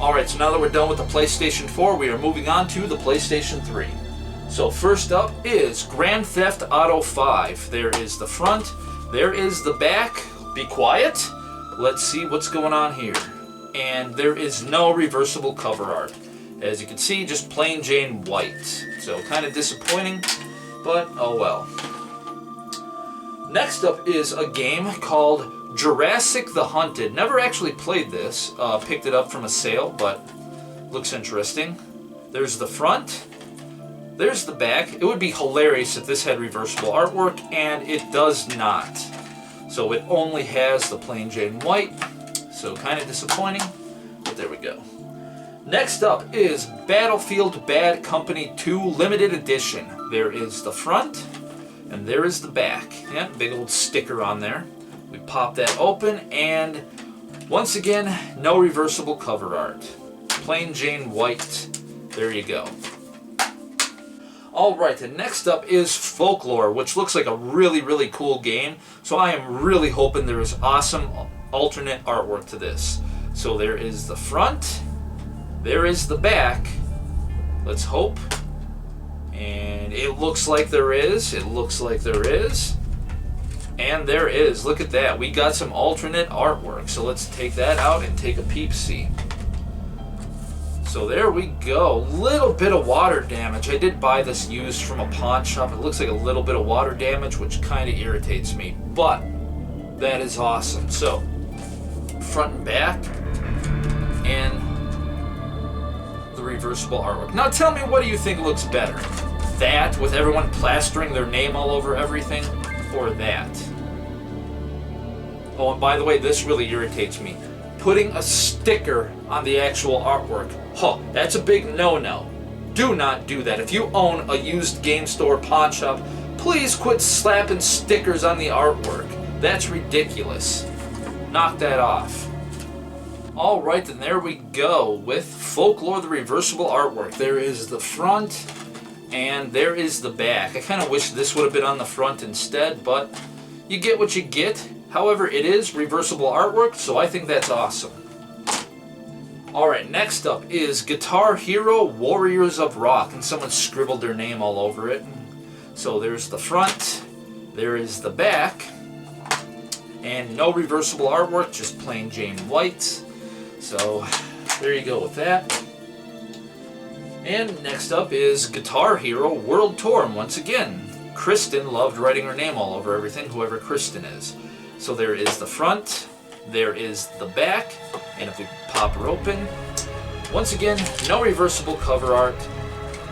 Alright, so now that we're done with the PlayStation 4, we are moving on to the PlayStation 3. So first up is Grand Theft Auto 5. There is the front, there is the back. Be quiet. Let's see what's going on here. And there is no reversible cover art. As you can see, just plain Jane white. So kind of disappointing, but oh well. Next up is a game called Jurassic the Hunted. Never actually played this. Picked it up from a sale, but looks interesting. There's the front. There's the back. It would be hilarious if this had reversible artwork, and it does not. So it only has the plain Jane white. So kind of disappointing, but there we go. Next up is Battlefield Bad Company 2 Limited Edition. There is the front, and there is the back. Yeah, big old sticker on there. We pop that open, and once again, no reversible cover art. Plain Jane white. There you go. Alright, and next up is Folklore, which looks like a really, really cool game. So I am really hoping there is awesome alternate artwork to this. So there is the front, there is the back. Let's hope. And it looks like there is. It looks like there is. And there is. Look at that. We got some alternate artwork. So let's take that out and take a peep-see. So there we go. Little bit of water damage. I did buy this used from a pawn shop. It looks like a little bit of water damage, which kind of irritates me. But that is awesome. So front and back. And the reversible artwork. Now tell me, what do you think looks better? That, with everyone plastering their name all over everything? Or that? Oh, and by the way, this really irritates me. Putting a sticker on the actual artwork. Huh, that's a big no-no. Do not do that. If you own a used game store, pawn shop, please quit slapping stickers on the artwork. That's ridiculous. Knock that off. Alright, then there we go with Folklore, the reversible artwork. There is the front, and there is the back. I kind of wish this would have been on the front instead, but you get what you get. However, it is reversible artwork, so I think that's awesome. Alright, next up is Guitar Hero Warriors of Rock, and someone scribbled their name all over it. So there's the front, there is the back, and no reversible artwork, just plain Jane white. So there you go with that. And next up is Guitar Hero World Tour, and once again, Kristen loved writing her name all over everything, whoever Kristen is. So there is the front, there is the back, and if we pop her open, once again, no reversible cover art,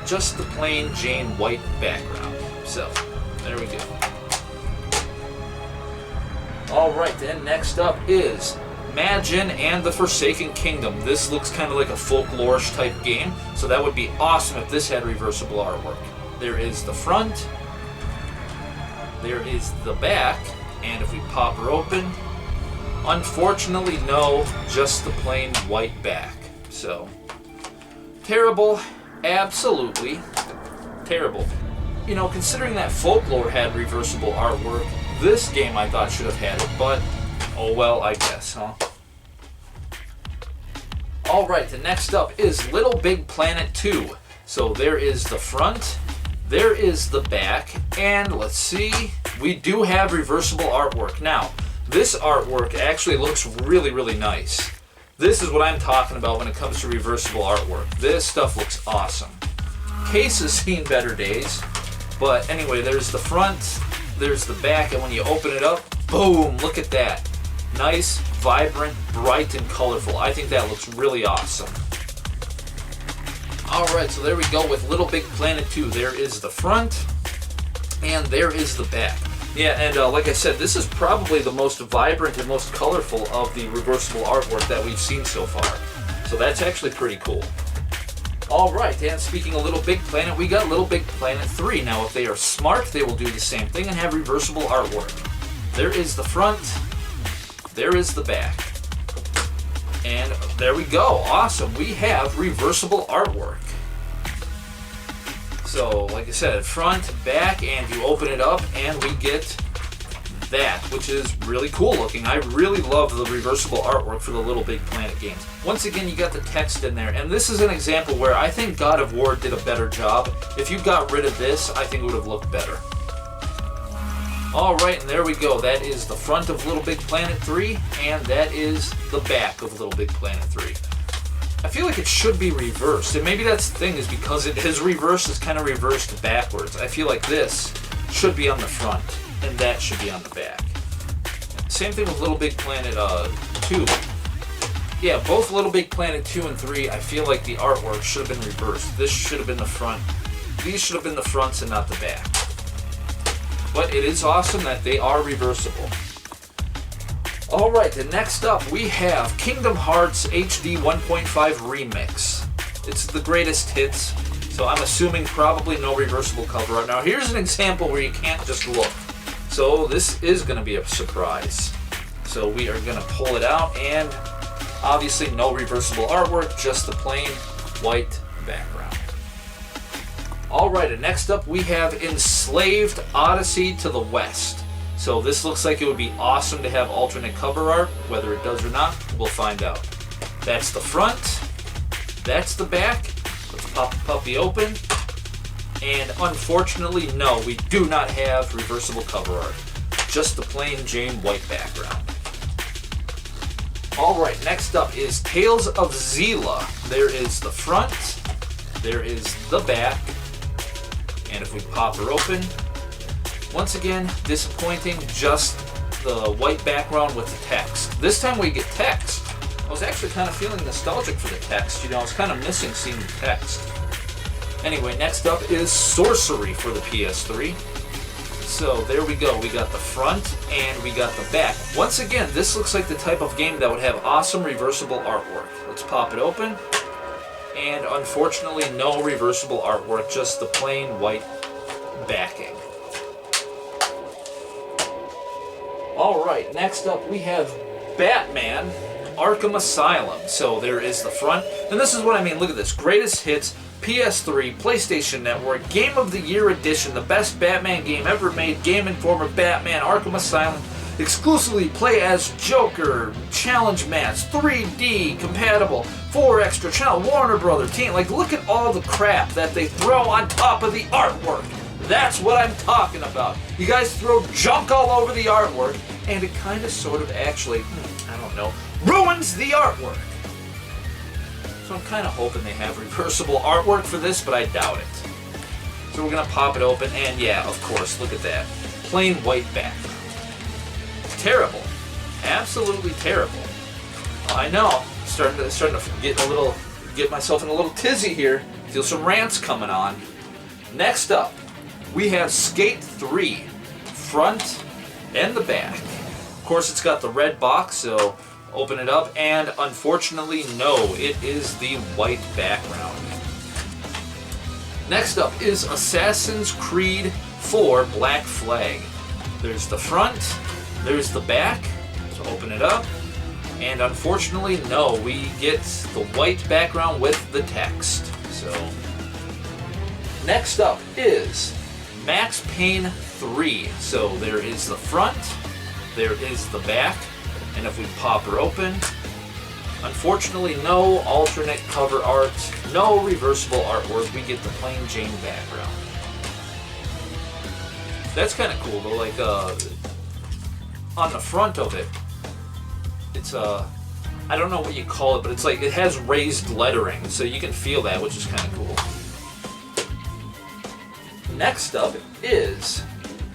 just the plain Jane white background. So, there we go. Alright then, next up is Magin and the Forsaken Kingdom. This looks kind of like a folklore-ish type game, so that would be awesome if this had reversible artwork. There is the front, there is the back, and if we pop her open, unfortunately no, just the plain white back. So, terrible, absolutely terrible. You know, considering that Folklore had reversible artwork, this game I thought should have had it, but oh well, I guess, huh? Alright, the next up is LittleBigPlanet 2. So there is the front, there is the back, and let's see, we do have reversible artwork. Now, this artwork actually looks really, really nice. This is what I'm talking about when it comes to reversible artwork. This stuff looks awesome. Case has seen better days, but anyway, there's the front, there's the back, and when you open it up, boom, look at that. Nice, vibrant, bright, and colorful. I think that looks really awesome. Alright, so there we go with LittleBigPlanet 2. There is the front, and there is the back. Yeah, and like I said, this is probably the most vibrant and most colorful of the reversible artwork that we've seen so far. So that's actually pretty cool. Alright, and speaking of LittleBigPlanet, we got LittleBigPlanet 3. Now, if they are smart, they will do the same thing and have reversible artwork. There is the front, there is the back. And there we go. Awesome. We have reversible artwork. So, like I said, front, back, and you open it up, and we get that, which is really cool looking. I really love the reversible artwork for the LittleBigPlanet games. Once again, you got the text in there, and this is an example where I think God of War did a better job. If you got rid of this, I think it would have looked better. Alright, and there we go. That is the front of LittleBigPlanet 3, and that is the back of LittleBigPlanet 3. I feel like it should be reversed, and maybe that's the thing, is because it is reversed, it's kind of reversed backwards. I feel like this should be on the front, and that should be on the back. Same thing with LittleBigPlanet 2. Yeah, both LittleBigPlanet 2 and 3, I feel like the artwork should have been reversed. This should have been the front. These should have been the fronts and not the back. But it is awesome that they are reversible. Alright, then next up we have Kingdom Hearts HD 1.5 Remix. It's the greatest hits, so I'm assuming probably no reversible cover art. Now here's an example where you can't just look. So this is going to be a surprise. So we are going to pull it out, and obviously no reversible artwork, just the plain white background. Alright, and next up we have Enslaved Odyssey to the West. So this looks like it would be awesome to have alternate cover art. Whether it does or not, we'll find out. That's the front. That's the back. Let's pop the puppy open. And unfortunately, no, we do not have reversible cover art. Just the plain Jane white background. Alright, next up is Tales of Zila. There is the front. There is the back. And if we pop her open, once again, disappointing, just the white background with the text. This time we get text. I was actually kind of feeling nostalgic for the text, you know, I was kind of missing seeing the text. Anyway, next up is Sorcery for the PS3. So there we go, we got the front and we got the back. Once again, this looks like the type of game that would have awesome reversible artwork. Let's pop it open. And unfortunately, no reversible artwork, just the plain white backing. Alright, next up we have Batman Arkham Asylum. So there is the front, and this is what I mean, look at this. Greatest Hits, PS3, PlayStation Network, Game of the Year Edition, the best Batman game ever made, Game Informer, Batman Arkham Asylum, exclusively play as Joker, challenge match, 3D compatible, 4 extra channel, Warner Brother, team. Like, look at all the crap that they throw on top of the artwork. That's what I'm talking about. You guys throw junk all over the artwork, and it kind of sort of actually, I don't know, ruins the artwork. So I'm kind of hoping they have reversible artwork for this, but I doubt it. So we're going to pop it open, and yeah, of course, look at that. Plain white background. Terrible. Absolutely terrible. I know. Starting to get myself in a little tizzy here. Feel some rants coming on. Next up, we have Skate 3, front and the back. Of course, it's got the red box, so open it up, and unfortunately, no, it is the white background. Next up is Assassin's Creed 4 Black Flag. There's the front, there's the back, so open it up, and unfortunately, no, we get the white background with the text. So, next up is Max Payne 3. So there is the front, there is the back, and if we pop her open, unfortunately no alternate cover art, no reversible artwork, we get the plain Jane background. That's kind of cool though, like on the front of it, it's I don't know what you call it, but it's like it has raised lettering, so you can feel that, which is kind of cool. Next up is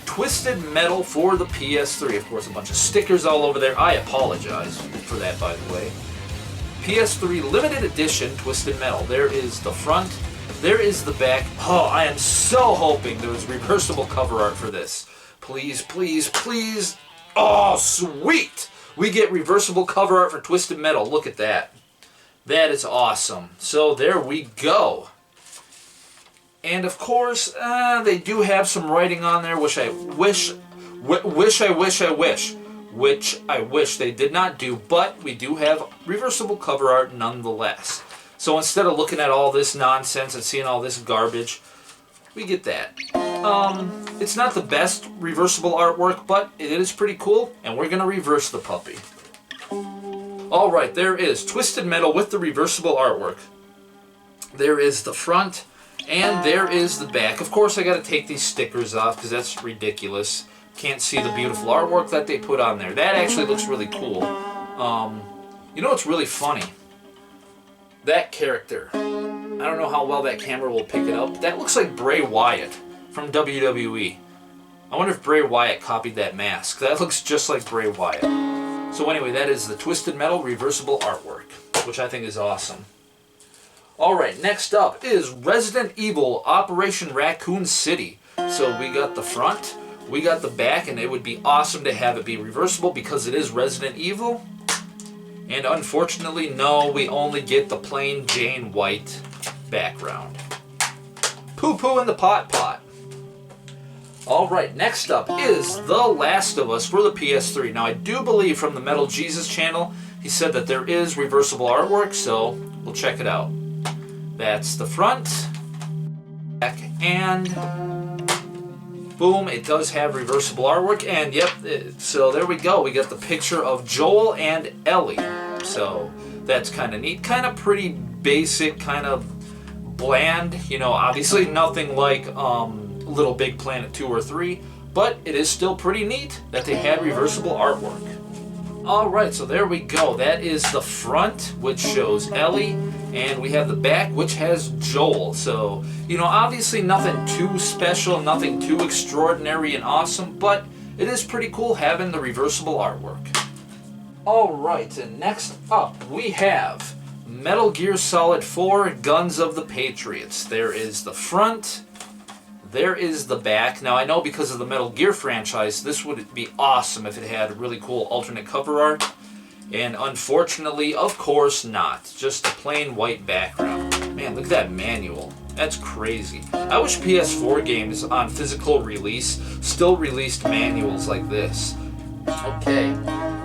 Twisted Metal for the PS3. Of course, a bunch of stickers all over there. I apologize for that, by the way. PS3 Limited Edition Twisted Metal. There is the front. There is the back. Oh, I am so hoping there was reversible cover art for this. Please, please, please. Oh, sweet! We get reversible cover art for Twisted Metal. Look at that. That is awesome. So there we go. And of course, they do have some writing on there, which I wish they did not do, but we do have reversible cover art nonetheless. So instead of looking at all this nonsense and seeing all this garbage, we get that. It's not the best reversible artwork, but it is pretty cool, and we're going to reverse the puppy. Alright, there is Twisted Metal with the reversible artwork. There is the front, and there is the back. Of course, I got to take these stickers off, because that's ridiculous. Can't see the beautiful artwork that they put on there. That actually looks really cool. You know what's really funny? That character. I don't know how well that camera will pick it up, but that looks like Bray Wyatt from WWE. I wonder if Bray Wyatt copied that mask. That looks just like Bray Wyatt. So anyway, that is the Twisted Metal reversible artwork, which I think is awesome. Alright, next up is Resident Evil Operation Raccoon City. So we got the front, we got the back, and it would be awesome to have it be reversible because it is Resident Evil. And unfortunately, no, we only get the plain Jane white background. Poo-poo in the pot. Alright, next up is The Last of Us for the PS3. Now, I do believe from the Metal Jesus channel, he said that there is reversible artwork, so we'll check it out. That's the front, back, and boom, it does have reversible artwork, and yep, so there we go. We got the picture of Joel and Ellie, so that's kind of neat. Kind of pretty basic, kind of bland, you know, obviously nothing like LittleBigPlanet 2 or 3, but it is still pretty neat that they had reversible artwork. Alright, so there we go. That is the front, which shows Ellie, and we have the back, which has Joel. So, you know, obviously nothing too special, nothing too extraordinary and awesome, but it is pretty cool having the reversible artwork. Alright, and next up we have Metal Gear Solid 4 Guns of the Patriots. There is the front, there is the back. Now I know because of the Metal Gear franchise, this would be awesome if it had really cool alternate cover art. And unfortunately, of course not. Just a plain white background. Man, look at that manual. That's crazy. I wish PS4 games on physical release still released manuals like this. Okay,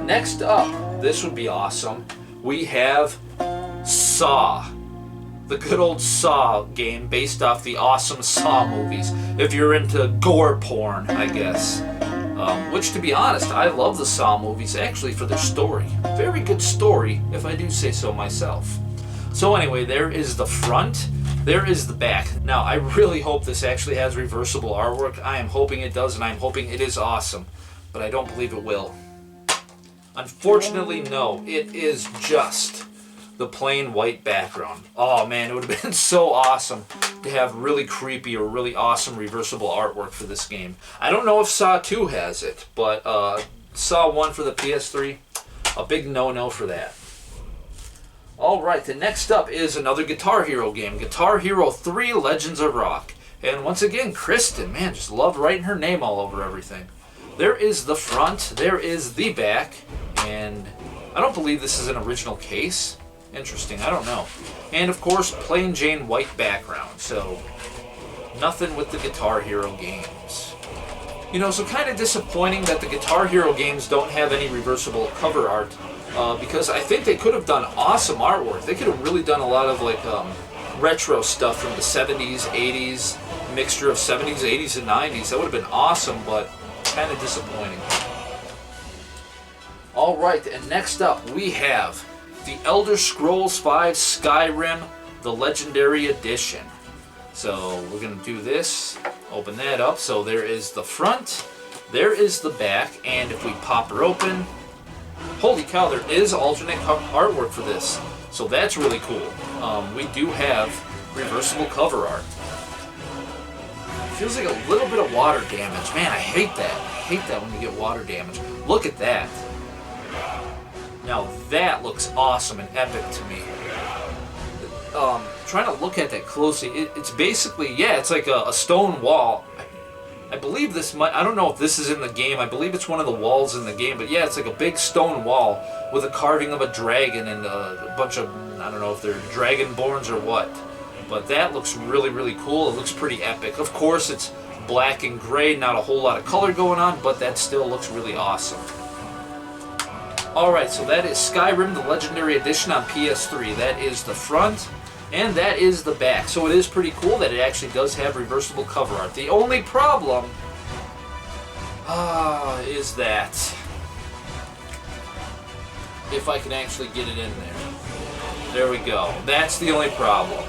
next up, this would be awesome. We have Saw. The good old Saw game based off the awesome Saw movies. If you're into gore porn, I guess. Which, to be honest, I love the Saw movies actually for their story. Very good story, if I do say so myself. So anyway, there is the front, there is the back. Now, I really hope this actually has reversible artwork. I am hoping it does, and I'm hoping it is awesome. But I don't believe it will. Unfortunately, no. It is just the plain white background. Oh man, it would have been so awesome to have really creepy or really awesome reversible artwork for this game. I don't know if Saw 2 has it, but Saw 1 for the PS3, a big no-no for that. Alright, the next up is another Guitar Hero game, Guitar Hero 3 Legends of Rock. And once again, Kristen, man, just loved writing her name all over everything. There is the front, there is the back, and I don't believe this is an original case. Interesting, I don't know. And of course, plain Jane white background, so nothing with the Guitar Hero games. You know, so kind of disappointing that the Guitar Hero games don't have any reversible cover art, because I think they could have done awesome artwork. They could have really done a lot of like retro stuff from the 70s, 80s, mixture of 70s, 80s, and 90s. That would have been awesome, but kind of disappointing. Alright, and next up we have The Elder Scrolls V Skyrim, the Legendary Edition. So we're going to do this, open that up. So there is the front, there is the back, and if we pop her open, holy cow, there is alternate artwork for this. So that's really cool. We do have reversible cover art. Feels like a little bit of water damage. Man, I hate that. I hate that when you get water damage. Look at that. Now that looks awesome and epic to me. Trying to look at that closely, it's basically, yeah, it's like a stone wall. I believe this might, I don't know if this is in the game, I believe it's one of the walls in the game, but yeah, it's like a big stone wall with a carving of a dragon and a bunch of, I don't know if they're dragonborns or what. But that looks really, really cool. It looks pretty epic. Of course, it's black and gray, not a whole lot of color going on, but that still looks really awesome. Alright, so that is Skyrim, the Legendary Edition on PS3. That is the front, And that is the back. So it is pretty cool that it actually does have reversible cover art. The only problem is that if I can actually get it in there. There we go. That's the only problem.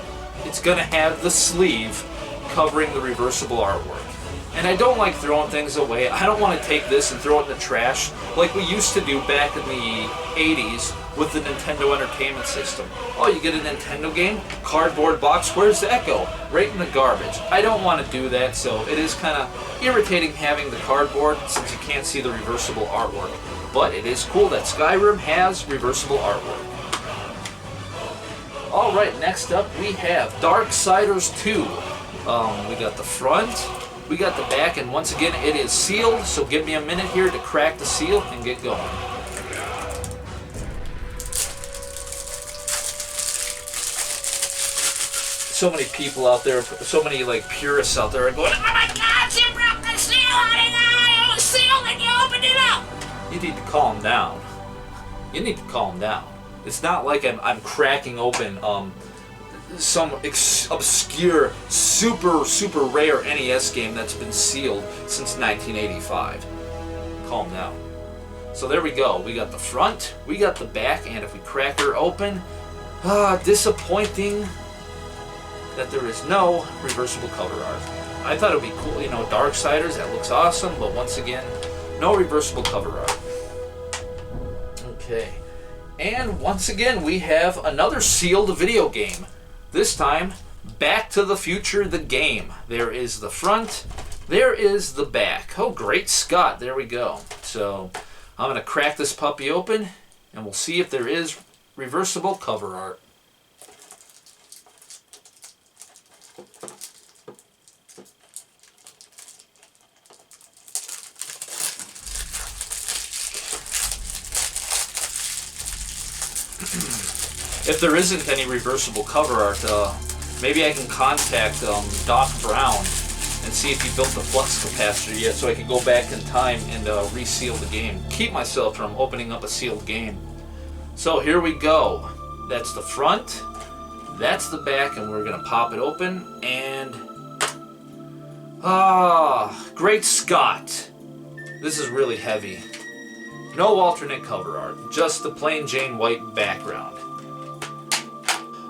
It's going to have the sleeve covering the reversible artwork. And I don't like throwing things away. I don't want to take this and throw it in the trash like we used to do back in the 80s with the Nintendo Entertainment System. Oh, you get a Nintendo game? Cardboard box? Where's that go? Right in the garbage. I don't want to do that, so it is kind of irritating having the cardboard since you can't see the reversible artwork. But it is cool that Skyrim has reversible artwork. Alright, next up we have Darksiders 2. We got the front, we got the back, and once again it is sealed, so give me a minute here to crack the seal and get going. So many people out there, so many like purists out there are going, "Oh my God, you broke the seal! It was sealed and you opened it up!" You need to calm down. You need to calm down. It's not like I'm cracking open some obscure, super rare NES game that's been sealed since 1985. Calm down. So there we go. We got the front, we got the back, and if we crack her open, disappointing that there is no reversible cover art. I thought it would be cool, you know, Darksiders, that looks awesome, but once again, no reversible cover art. Okay. And once again, we have another sealed video game. This time, Back to the Future, the game. There is the front, there is the back. Oh, great Scott, there we go. So, I'm going to crack this puppy open, and we'll see if there is reversible cover art. If there isn't any reversible cover art, maybe I can contact Doc Brown and see if he built the flux capacitor yet so I can go back in time and reseal the game. Keep myself from opening up a sealed game. So here we go. That's the front, that's the back, and we're going to pop it open, and... great Scott! This is really heavy. No alternate cover art, just the plain Jane white background.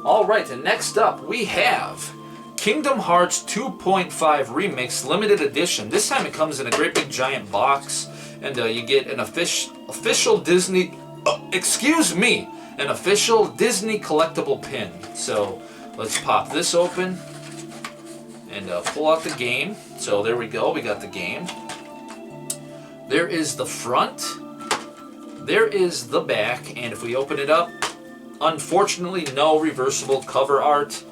Alright, and next up we have Kingdom Hearts 2.5 Remix Limited Edition. This time it comes in a great big giant box, and you get an official Disney... an official Disney collectible pin. So, let's pop this open and pull out the game. So there we go, we got the game. There is the front. There is the back, and if we open it up, unfortunately, no reversible cover art.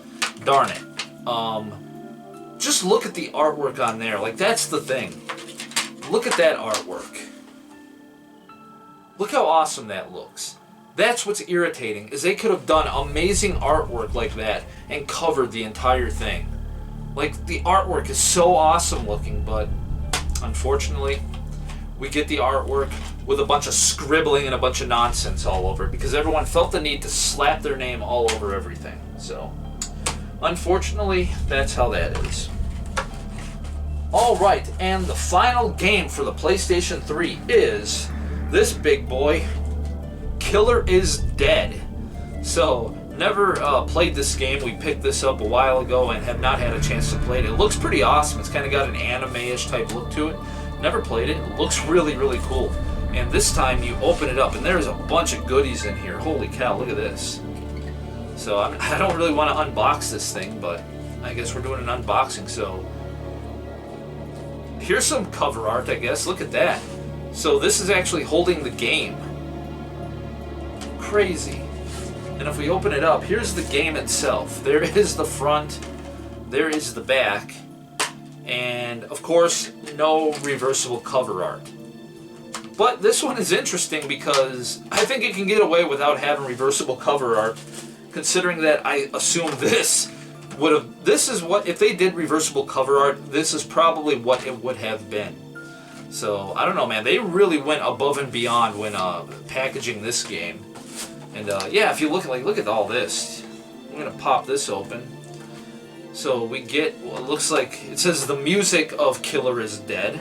Darn it. Just look at the artwork on there. Like, that's the thing. Look at that artwork. Look how awesome that looks. That's what's irritating, is they could have done amazing artwork like that and covered the entire thing. Like, the artwork is so awesome looking, but unfortunately, we get the artwork with a bunch of scribbling and a bunch of nonsense all over it because everyone felt the need to slap their name all over everything. So, unfortunately, that's how that is. Alright, and the final game for the PlayStation 3 is this big boy, Killer is Dead. So, never played this game. We picked this up a while ago and have not had a chance to play it. It looks pretty awesome. It's kind of got an anime-ish type look to it. Never played it. It looks really, really cool. And this time you open it up and there's a bunch of goodies in here. Holy cow, look at this. So I don't really want to unbox this thing, but I guess we're doing an unboxing. So here's some cover art, I guess. Look at that. So this is actually holding the game. Crazy. And if we open it up, here's the game itself. There is the front. There is the back. And of course, no reversible cover art. But this one is interesting because I think it can get away without having reversible cover art, considering that I assume this would have... This is what... If they did reversible cover art, this is probably what it would have been. So, I don't know, man. They really went above and beyond when packaging this game. And yeah, if you look at all this, I'm going to pop this open. So we get what looks like, it says the music of Killer is Dead.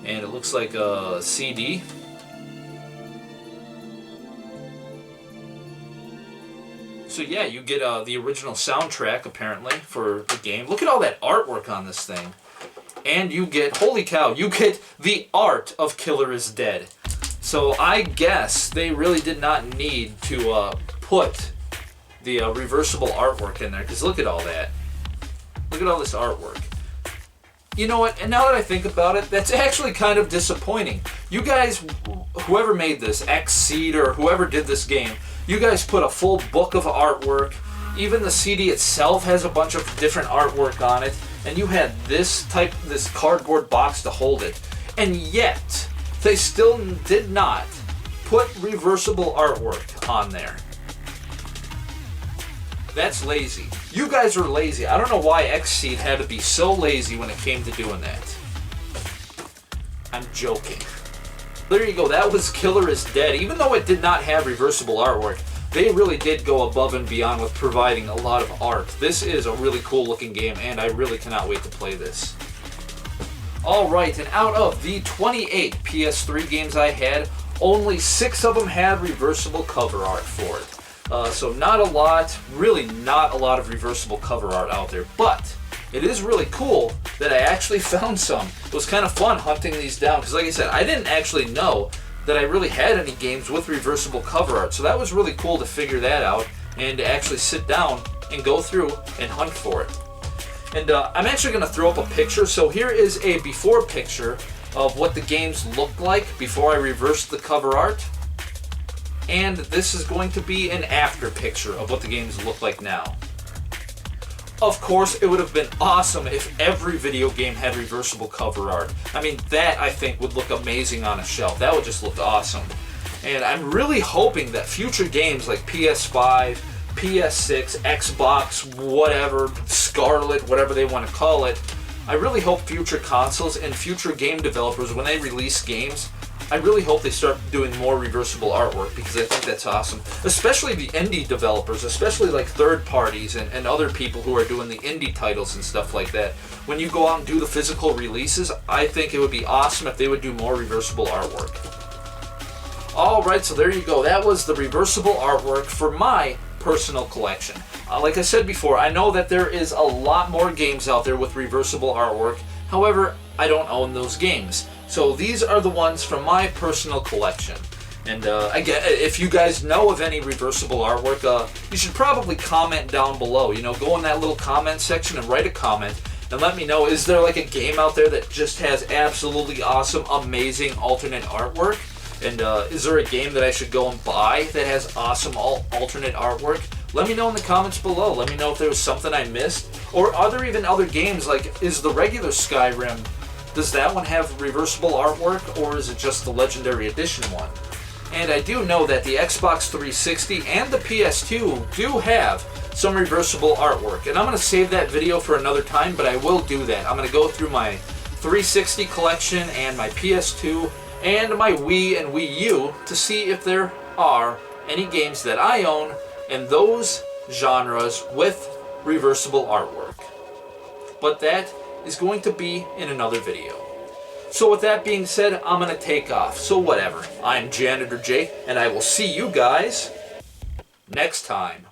And it looks like a CD. So yeah, you get the original soundtrack, apparently, for the game. Look at all that artwork on this thing. And you get, holy cow, you get the art of Killer is Dead. So I guess they really did not need to put the reversible artwork in there, because look at all that. Look at all this artwork. You know what, and now that I think about it, that's actually kind of disappointing. You guys, whoever made this, Xseed or whoever did this game, you guys put a full book of artwork. Even the CD itself has a bunch of different artwork on it, and you had this cardboard box to hold it. And yet, they still did not put reversible artwork on there. That's lazy. You guys are lazy. I don't know why Xseed had to be so lazy when it came to doing that. I'm joking. There you go. That was Killer is Dead. Even though it did not have reversible artwork, they really did go above and beyond with providing a lot of art. This is a really cool looking game, and I really cannot wait to play this. Alright, and out of the 28 PS3 games I had, only 6 of them had reversible cover art for it. So not a lot, really not a lot of reversible cover art out there, but it is really cool that I actually found some. It was kind of fun hunting these down, because like I said, I didn't actually know that I really had any games with reversible cover art, so that was really cool to figure that out and to actually sit down and go through and hunt for it. And I'm actually going to throw up a picture. So here is a before picture of what the games looked like before I reversed the cover art. And this is going to be an after picture of what the games look like now. Of course, it would have been awesome if every video game had reversible cover art. I mean, that I think would look amazing on a shelf. That would just look awesome. And I'm really hoping that future games like PS5, PS6, Xbox, whatever, Scarlet, whatever they want to call it, I really hope future consoles and future game developers, when they release games, I really hope they start doing more reversible artwork, because I think that's awesome. Especially the indie developers, especially like third parties and other people who are doing the indie titles and stuff like that. When you go out and do the physical releases, I think it would be awesome if they would do more reversible artwork. Alright, so there you go. That was the reversible artwork for my personal collection. Like I said before, I know that there is a lot more games out there with reversible artwork. However, I don't own those games. So these are the ones from my personal collection. And again, if you guys know of any reversible artwork, you should probably comment down below. You know, go in that little comment section and write a comment and let me know, is there like a game out there that just has absolutely awesome, amazing alternate artwork? And is there a game that I should go and buy that has awesome alternate artwork? Let me know in the comments below. Let me know if there was something I missed. Or are there even other games, like is the regular Skyrim, does that one have reversible artwork, or is it just the Legendary Edition one? And I do know that the Xbox 360 and the PS2 do have some reversible artwork. And I'm going to save that video for another time, but I will do that. I'm going to go through my 360 collection and my PS2 and my Wii and Wii U to see if there are any games that I own in those genres with reversible artwork. But that is going to be in another video. So with that being said, I'm going to take off. So whatever. I'm Janitor Jake, and I will see you guys next time.